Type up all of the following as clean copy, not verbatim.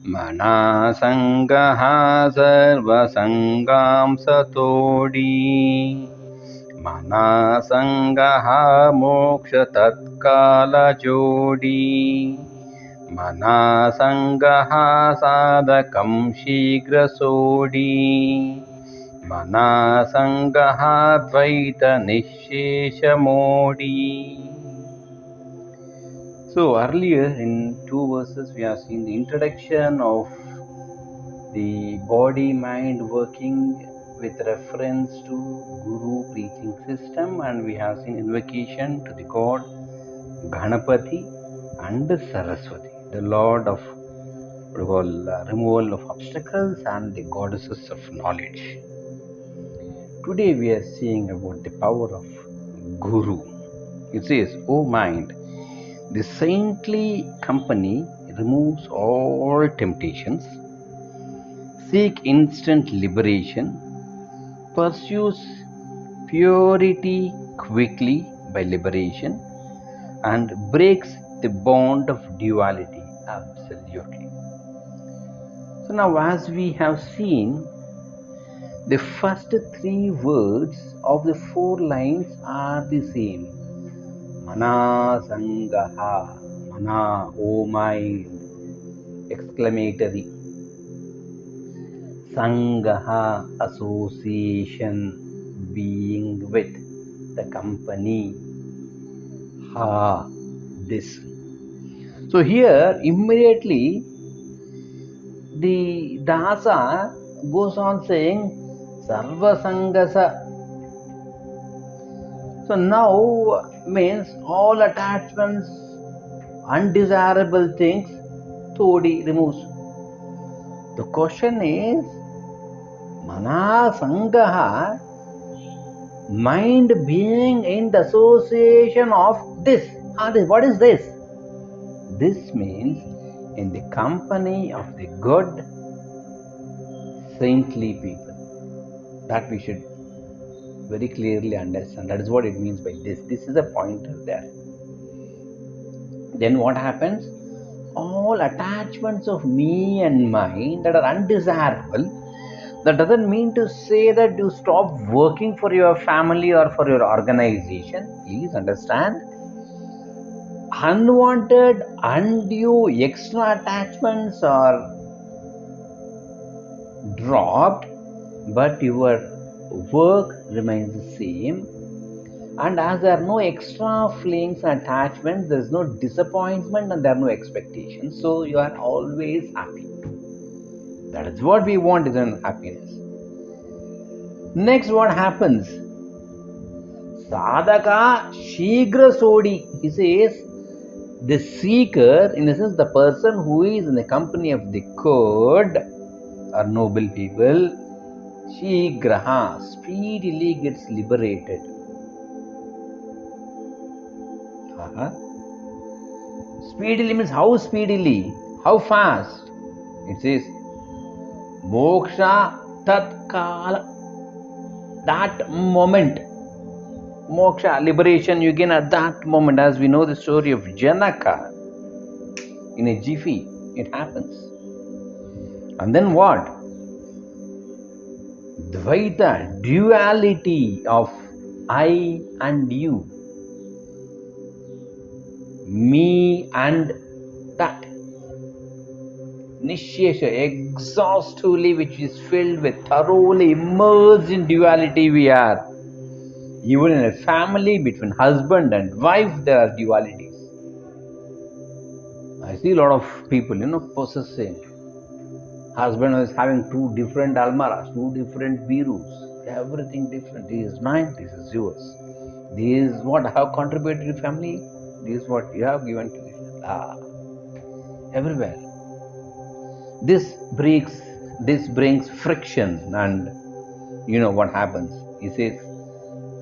Manasangaha sarvasangam satodi. Manasangaha moksha tatkala jodi. Manasangaha sadakam shigra sodi. Manasangaha dvaita nishesha modi. So earlier in two verses we have seen the introduction of the body-mind working with reference to Guru preaching system, and we have seen invocation to the God Ganapati and Saraswati, the Lord of removal of obstacles and the goddesses of knowledge. Today we are seeing about the power of Guru. It says, O mind, the saintly company removes all temptations, seek instant liberation, pursues purity quickly by liberation, and breaks the bond of duality absolutely. So now, as we have seen, the first three words of the four lines are the same. Mana Sangaha, Mana, O mind, exclamatory. Sangaha, association, being with, the company. Ha, this. So here, immediately, the Dasa goes on saying, Sarva Sangasa. So now means all attachments, undesirable things, Todi removes. The question is, Mana Sangaha, mind being in the association of this. What is this? This means in the company of the good, saintly people. That we should very clearly understand. That is what it means by this. This is a pointer there. Then what happens? All attachments of me and mine that are undesirable, that doesn't mean to say that you stop working for your family or for your organization. Please understand. Unwanted, undue, extra attachments are dropped, but your work remains the same. And as there are no extra feelings and attachments, there is no disappointment and there are no expectations. So you are always happy. That is what we want, is happiness. Next, what happens? Sadhaka Shigra Sodi. He says, the seeker, in a sense, the person who is in the company of the good or noble people, Shigraha, speedily gets liberated. Speedily means how speedily? How fast? It says, Moksha Tatkala. That moment. Moksha, liberation, you gain at that moment. As we know the story of Janaka, in a jiffy, it happens. And then what? Dvaita, duality of I and you, me and that. Nishesha, exhaustively, which is filled with, thoroughly immersed in duality we are. Even in a family, between husband and wife, there are dualities. I see a lot of people, possessing. Husband is having two different almaras, two different birus, everything different. This is mine, this is yours. This is what I have contributed to family, this is what you have given to the family. Everywhere. This brings friction, and you know what happens. He says,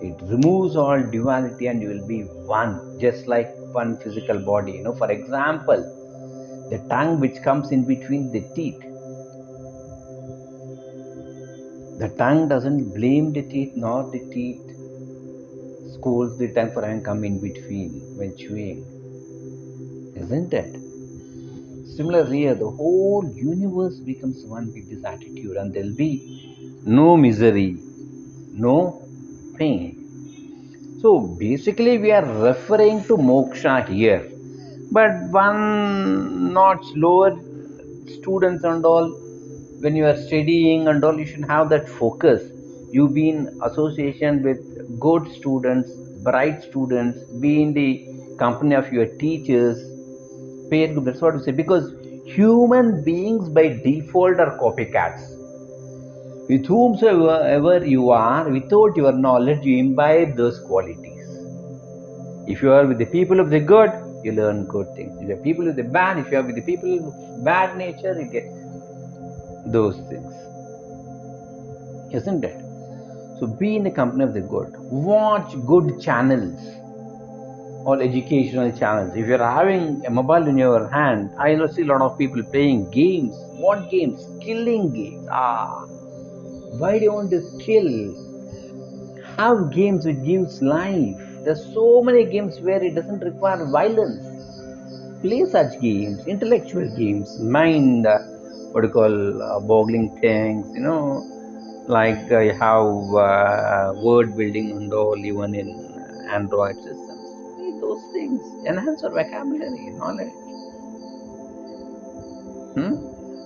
it removes all duality and you will be one, just like one physical body. For example, the tongue which comes in between the teeth. The tongue doesn't blame the teeth, nor the teeth scolds the tongue for having come in between when chewing. Isn't it? Similar here, the whole universe becomes one with this attitude, and there'll be no misery, no pain. So basically, we are referring to moksha here, but one notch lower, students and all, when you are studying and all, you should have that focus. You be in association with good students, bright students, be in the company of your teachers, pay it good. That's what we say, because human beings by default are copycats. With whomsoever you are, without your knowledge, you imbibe those qualities. If you are with the people of the good, you learn good things. If you are people with the bad, if you are with the people of bad nature, you get those things. Isn't it? So be in the company of the good. Watch good channels or educational channels. If you're having a mobile in your hand, I know see a lot of people playing games. What games? Killing games. Why do you want to kill? Have games which gives life. There's so many games where it doesn't require violence. Play such games, intellectual games, mind, what do you call, boggling things, like you have word building and all, even in Android systems. Play those things, enhance your vocabulary, knowledge.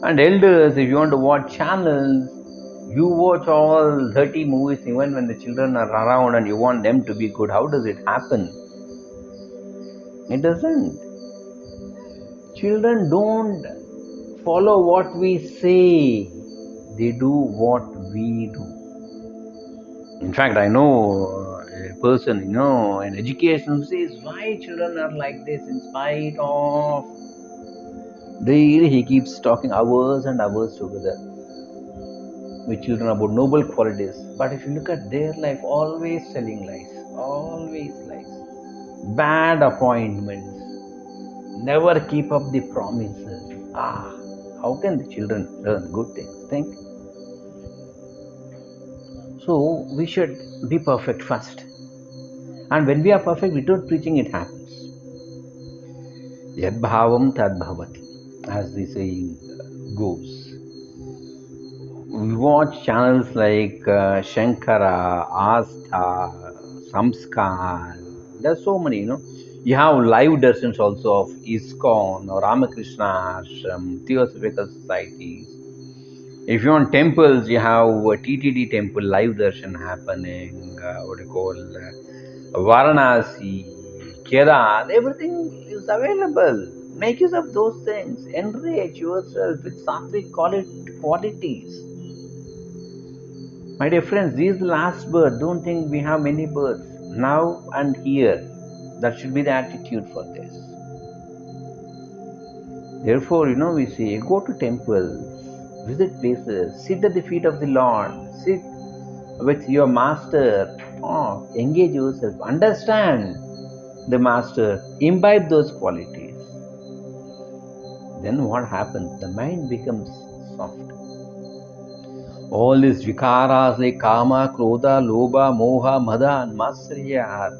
And elders, if you want to watch channels, you watch all 30 movies even when the children are around and you want them to be good. How does it happen? It doesn't. Children don't follow what we say, they do what we do. In fact, I know a person, in education who says why children are like this in spite of. Daily he keeps talking hours and hours together with children about noble qualities. But if you look at their life, always telling lies, always lies. Bad appointments, never keep up the promises. How can the children learn good things? Think. So we should be perfect first. And when we are perfect, without preaching, it happens. Yad bhavam tad bhavati, as the saying goes. We watch channels like Shankara, Astha, Samskar. There's so many, You have live darshans also of ISKCON or Ramakrishna Ashram, Theosophical Societies. If you want temples, you have a TTD temple live darshan happening. What do you call Varanasi, Kedar? Everything is available. Make use of those things. Enrich yourself with sattvic qualities. My dear friends, this is the last birth. Don't think we have many births. Now and here. That should be the attitude for this. Therefore, we say, go to temples, visit places, sit at the feet of the Lord, sit with your master, engage yourself, understand the master, imbibe those qualities. Then what happens? The mind becomes soft. All these vikaras like kama, krodha, lobha, moha, mada, and matsarya are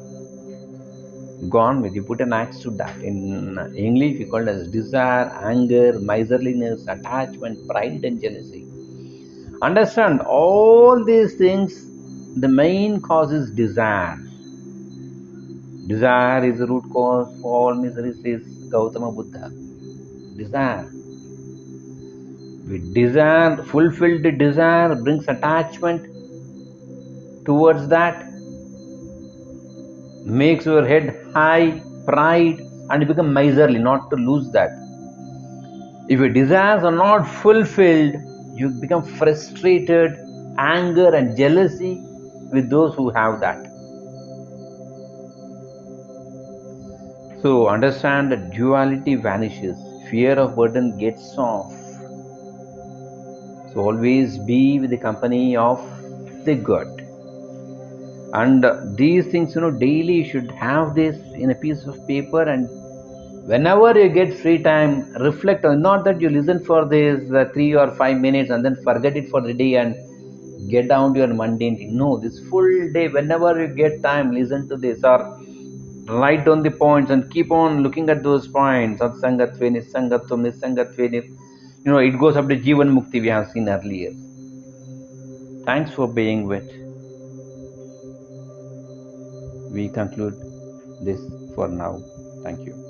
gone with. You put an axe to that. In English, we call it as desire, anger, miserliness, attachment, pride, and jealousy. Understand, all these things, the main cause is desire. Desire is the root cause for all misery, says Gautama Buddha. Desire. With desire, fulfilled desire brings attachment towards that, makes your head high, pride, and you become miserly, not to lose that. If your desires are not fulfilled, you become frustrated, anger, and jealousy with those who have that. So understand that duality vanishes, fear of burden gets off. So always be with the company of the good. And these things, daily you should have this in a piece of paper, and whenever you get free time, reflect on. Not that you listen for this 3 or 5 minutes and then forget it for the day and get down to your mundane thing. No, this full day, whenever you get time, listen to this, or write down the points and keep on looking at those points. Satsangatve, Nisangatvam, Nisangatve, it goes up to Jivan Mukti we have seen earlier. Thanks for being with. We conclude this for now. Thank you.